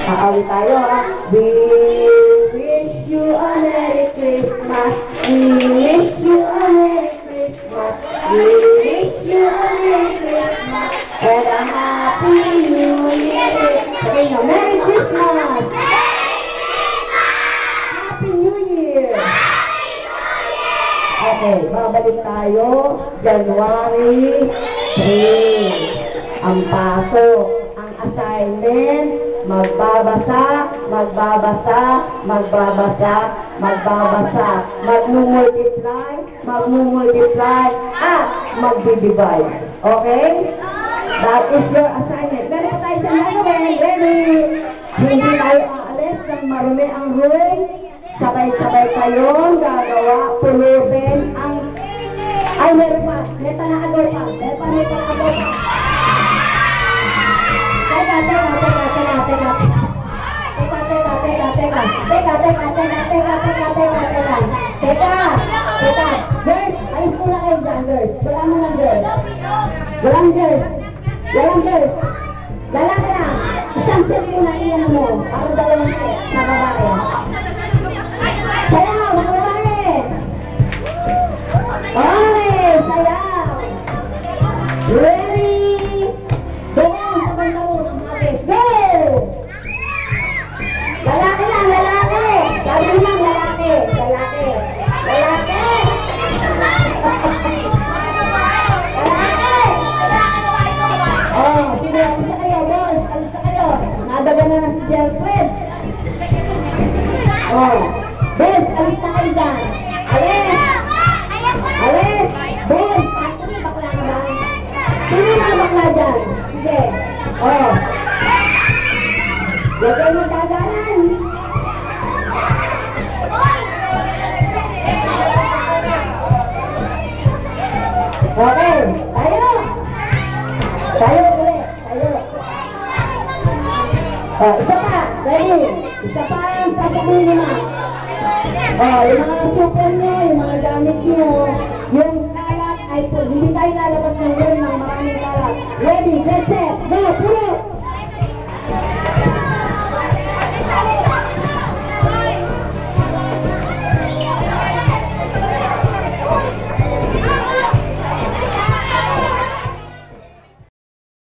Aawit tayo ha. We wish you a Merry Christmas. We wish you a Merry Christmas. We wish you a Merry Christmas. And a Happy New Year. Okay na, Merry Christmas. Happy New Year. Okay, babalik tayo. January 3. Ang pasok. Ang assignment. Magbabasa, magbabasa, magbabasa, magbabasa, magmumultiply, magmumultiply, at magdi-divide. Okay? That is your assignment. Meron pa tayo sa gagawin. Ready? Hindi tayo aalis ng marumi ang ruling. Sabay-sabay kayong gagawa, pulutin ang... Ay, meron pa. Meron pa na agor pa. Meron pa agor pa. Teka. Girls, ayos ko na kayo dyan, girls. Wala mo lang, girls. Walang girls. Lalaki na. Isang sirko na iyan mo. Para dalawang set na babae. Sayaw, mga babae. Okay, sayaw. Ready? Doon sa bandaro. Go! Lalaki lang, lalaki. Sabi lang, lalaki. Oh, sige, alisa kayo, boss. Alisa kayo. Nadaga na si girlfriend. Oh, boss, alisa kayo dyan. Alis. Boss, actually, bakla ka ba? Sino na bakla dyan? Sige. Oh. Huwag kayo magdaganan. Okay, tayo ulit. Isa pa, ready? Isa pa ang sasabihin nyo. Yung mga super nyo, yung mga gamit nyo, yung kalat ay hindi tayo lalabas ng maraming kalat. Ready, get set, go!